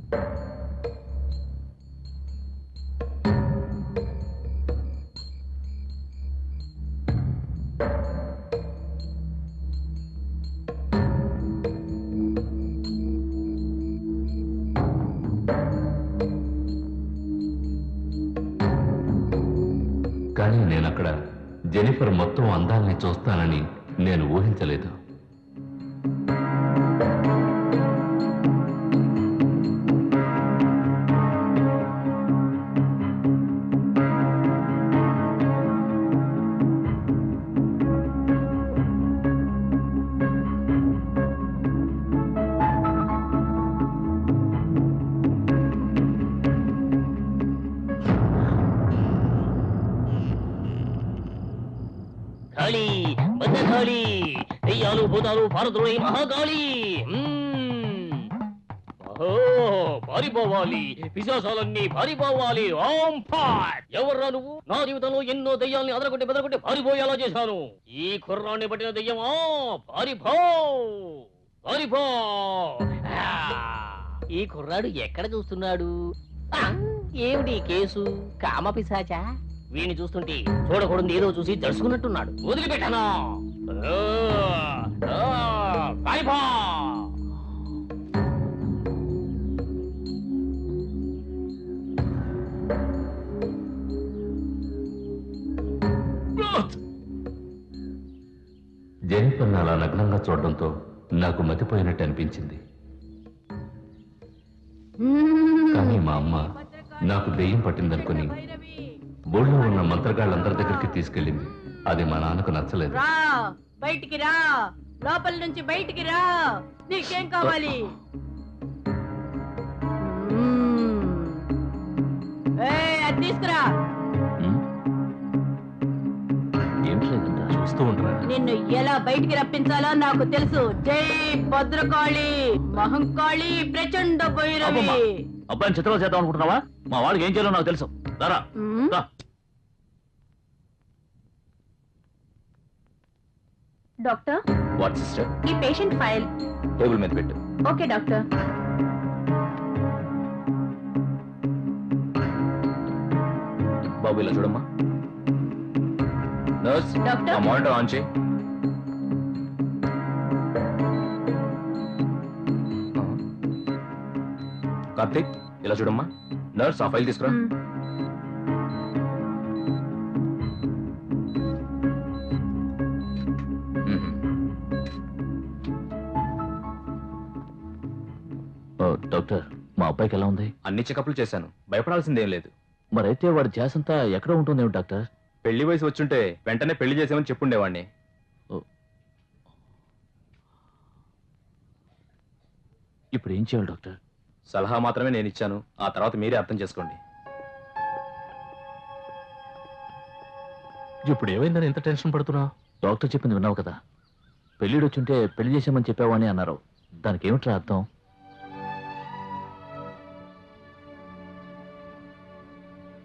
కానీ నేనక్కడ జెనిఫర్ మొత్తం అందాల్ని చూస్తానని నేను ఊహించలేదు. దెయ్యాలు భూతాలు భారతుడు మహాకాళి పారిపోవాలి, పిశాచాలన్నీ పారిపోవాలి. ఎవర్రా నువ్వు? నా జీవితంలో ఎన్నో దెయ్యాల్ని అదరగొట్టి బెదరగొట్టి పారిపోయేలా చేశాను. ఈ కుర్రాన్ని పట్టిన దెయ్యమా, పారిపో పారిపో. ఈ కుర్రాడు ఎక్కడ చూస్తున్నాడు? ఏమిటి కేసు? కామ పిశాచా? వీణ్ణి చూస్తుంటే చూడకూడదు ఏదో చూసి దర్శకున్నట్టున్నాడు. వదిలిపెట్టాను. జెనిఫర్ అలా నగ్నంగా చూడడంతో నాకు మతిపోయినట్టు అనిపించింది. కానీ మా అమ్మ నాకు దెయ్యం పట్టిందనుకుని ఊళ్ళో ఉన్న మంత్రగాళ్ళందరి దగ్గరికి తీసుకెళ్ళింది. అది మా నాన్నకు నచ్చలేదు. బయటికి రా, లోపల నుంచి బయటికి రా, నీకేం కావాలి? అది తీసుకురా. ఏం లేదంట, చూస్తూ ఉంటారా? నిన్ను ఎలా బయటికి రప్పించాలో నాకు తెలుసు. జై భద్రకాళి, మహంకాళి, ప్రచండ భైరవి. అబ్బాయిని చిత్రాలు చేద్దాం అనుకుంటున్నావా? మా వాడికి ఏం చేయాలో నాకు తెలుసు. దారా డాక్టర్. What sister? ఈ పేషెంట్ ఫైల్ టేబుల్ మీద పెట్టు. Okay doctor. బాబు ఇలా చూడమ్మా. Nurse, doctor. మానిటర్ ఆన్ చేయి. కార్తీక్ ఇలా చూడమ్మా. నర్స్, ఆ ఫైల్ తీసుకురా. డాక్టర్, మా అబ్బాయికి ఎలా ఉంది? అన్ని చెకప్లు చేశాను, భయపడాల్సిందేం లేదు. మరైతే వాడి ధ్యాస అంతా ఎక్కడ ఉంటుందేమో డాక్టర్? పెళ్లి వయసు వచ్చుంటే వెంటనే పెళ్లి చేసామని చెప్పుండేవాడిని. ఇప్పుడు ఏం చేయాలి డాక్టర్? సలహా మాత్రమే నేను ఇచ్చాను, ఆ తర్వాత మీరే అర్థం చేసుకోండి. ఇప్పుడు ఏమైందని ఎంత టెన్షన్ పడుతున్నావు? డాక్టర్ చెప్పింది విన్నావు కదా, పెళ్లిడు వచ్చుంటే పెళ్లి చేసామని చెప్పావని అన్నారు. దానికి ఏమిట్రా అర్థం?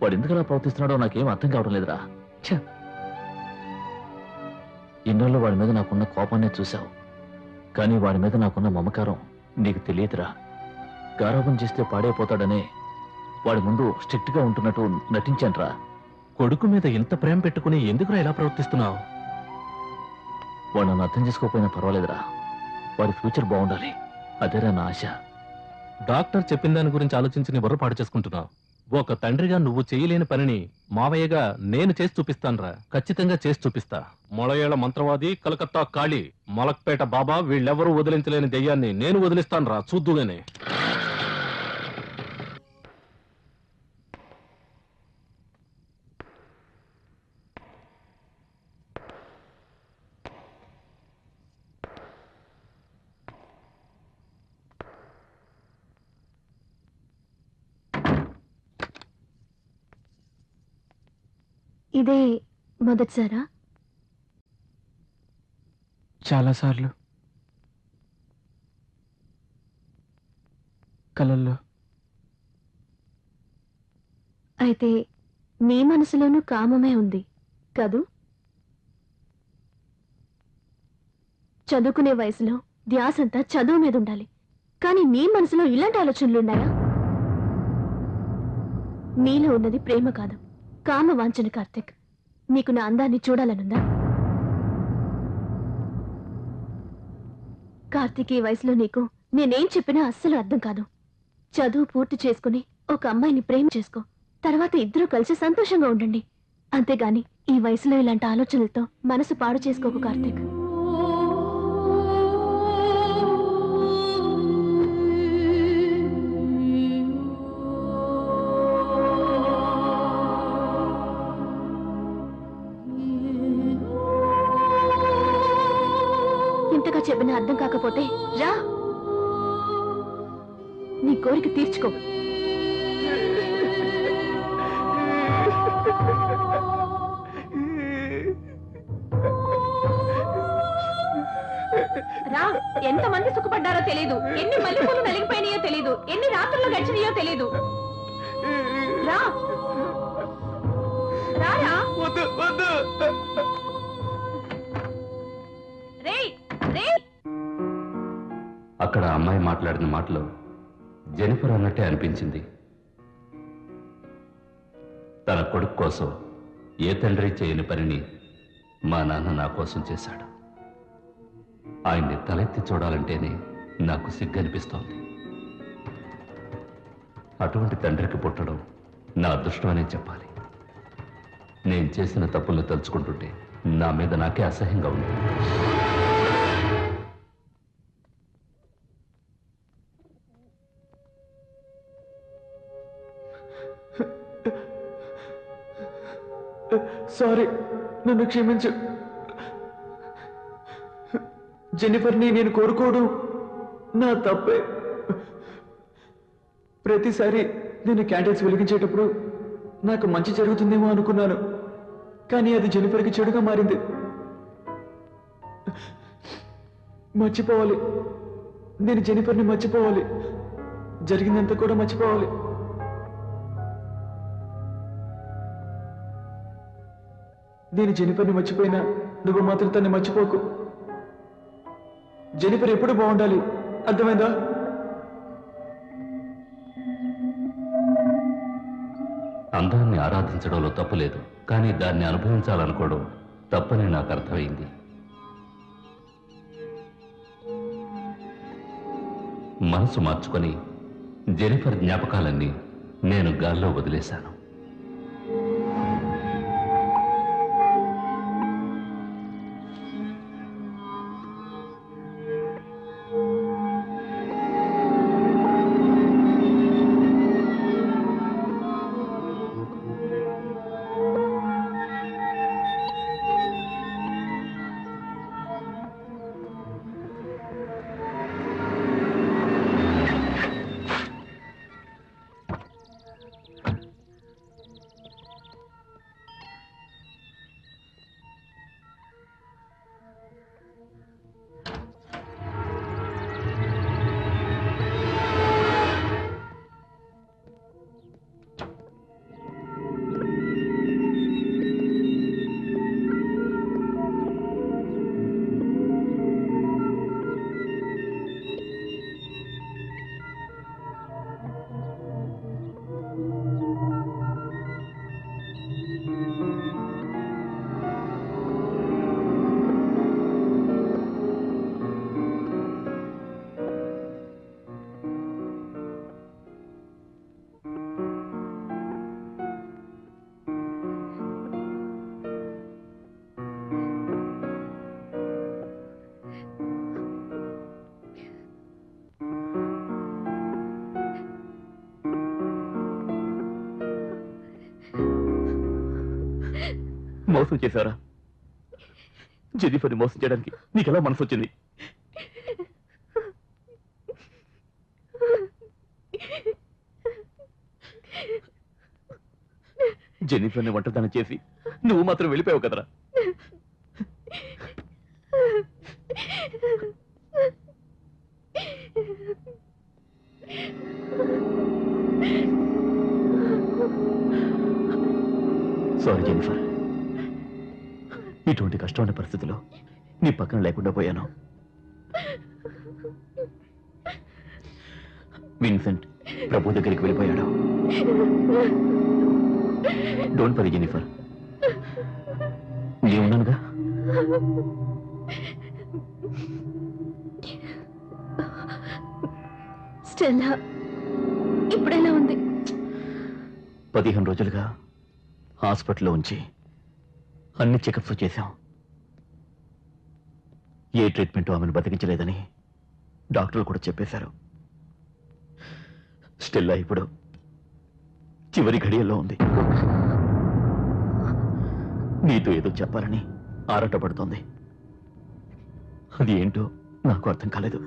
వాడు ఎందుకలా ప్రవర్తిస్తున్నాడో నాకేం అర్థం కావడం లేదురా. ఇన్నాళ్ళు వాడి మీద నాకున్న కోపాన్నే చూశావు, కానీ వాడి మీద నాకున్న మమకారం నీకు తెలియదురా. గారాబం చేస్తే పాడైపోతాడనే వాడి ముందు స్ట్రిక్ట్ గా ఉంటున్నట్టు నటించానురా. కొడుకు మీద ఇంత ప్రేమ పెట్టుకుని ఎందుకురా ఇలా ప్రవర్తిస్తున్నావు? వాడు నన్ను అర్థం చేసుకోకపోయినా పర్వాలేదురా, వాడి ఫ్యూచర్ బాగుండాలి, అదేరా నా ఆశ. డాక్టర్ చెప్పిన దాని గురించి ఆలోచించి నీ బుర్ర పాడు చేసుకుంటున్నావు. ఒక తండ్రిగా నువ్వు చేయలేని పనిని మావయ్యగా నేను చేసి చూపిస్తానురా. ఖచ్చితంగా చేసి చూపిస్తా. మొళయేళ్ల మంత్రవాది, కలకత్తా కాళీ, మలక్పేట బాబా, వీళ్ళెవరూ వదిలించలేని దెయ్యాన్ని నేను వదిలిస్తానురా, చూద్దుగానే. ఇదే మొదటిసారా? చాలాసార్లు కలల్లో. అయితే నీ మనసులోనూ కామమే ఉంది కదూ? చదువుకునే వయసులో ధ్యాసంతా చదువు మీద ఉండాలి, కానీ నీ మనసులో ఇలాంటి ఆలోచనలున్నాయా? నీలో ఉన్నది ప్రేమ కాదు, కామ వాంఛన. కార్తిక్, నీకు నా అందాన్ని చూడాలనుందా? కార్తిక్, ఈ వయసులో నీకు నేనేం చెప్పినా అస్సలు అర్థం కాదు. చదువు పూర్తి చేసుకుని ఒక అమ్మాయిని ప్రేమ చేసుకో. తర్వాత ఇద్దరూ కలిసి సంతోషంగా ఉండండి. అంతేగాని ఈ వయసులో ఇలాంటి ఆలోచనలతో మనసు పాడు చేసుకోకు కార్తిక్. ఇంతగా చెప్పినా అర్థం కాకపోతే రా, నీ కోరిక తీర్చుకో. రా, ఎంతమంది సుఖపడ్డారో తెలీదు, ఎన్ని మల్లెపూలు నలిగిపోయినాయో తెలీదు, ఎన్ని రాత్రులు గడిచినాయో తెలీదు. రా రారా. రేయ్ రేయ్. అక్కడ అమ్మాయి మాట్లాడిన మాటలు జెనిఫర్ అన్నట్టే అనిపించింది. తన కొడుకు కోసం ఏ తండ్రి చేయని పనిని మా నాన్న నా కోసం చేశాడు. ఆయన్ని తలెత్తి చూడాలంటేనే నాకు సిగ్గనిపిస్తోంది. అటువంటి తండ్రికి పుట్టడం నా అదృష్టం అనే చెప్పాలి. నేను చేసిన తప్పుల్ని తలుచుకుంటుంటే నా మీద నాకే అసహ్యంగా ఉంది. సారీ, నన్ను క్షమించు. జెన్నిఫర్ని నేను కోరుకోవడం నా తప్పే. ప్రతిసారి నేను క్యాండిల్స్ వెలిగించేటప్పుడు నాకు మంచి జరుగుతుందేమో అనుకున్నాను, కానీ అది జెన్నిఫర్కి చెడుగా మారింది. మర్చిపోవాలి, నేను జెన్నిఫర్ని మర్చిపోవాలి, జరిగిందంతా కూడా మర్చిపోవాలి. నేను జెన్నిఫర్ని మర్చిపోయినా నువ్వు మాత్రం తన్ని మర్చిపోకు. జెన్నిఫర్ ఎప్పుడు బాగుండాలి, అర్థమైందా? అందాన్ని ఆరాధించడంలో తప్పు లేదు, కానీ దాన్ని అనుభవించాలనుకోవడం తప్పని నాకు అర్థమైంది. మనసు మార్చుకొని జెనిఫర్ జ్ఞాపకాలన్నీ నేను గాల్లో వదిలేశాను. మోసం చేశారా? జెన్నిఫర్ని మోసం చేయడానికి నీకెలా మనసు వచ్చింది? జెన్నిఫర్ని ఒంటరితనం చేసి నువ్వు మాత్రం వెళ్ళిపోయావు కదరా. సారీ జెన్నిఫర్, ఇటువంటి కష్టమైన పరిస్థితిలో నీ పక్కన లేకుండా పోయాను. విన్సెంట్, ప్రభు దగ్గరికి వెళ్ళిపోయాడు. డోంట్ వరీ జెనిఫర్, నేను ఉన్నానుగా. స్టెల్లా ఇప్పుడెలా ఉంది? 15 రోజులుగా హాస్పిటల్లో ఉంచి అన్ని చెకప్స్ చేశాం. ఏ ట్రీట్మెంట్ ఆమెను బతికించలేదని డాక్టర్లు కూడా చెప్పేశారు. స్టెల్లా ఇప్పుడు చివరి ఘడియల్లో ఉంది. నీతో ఏదో చెప్పాలని ఆరాటపడుతోంది. అది ఏంటో నాకు అర్థం కాలేదు.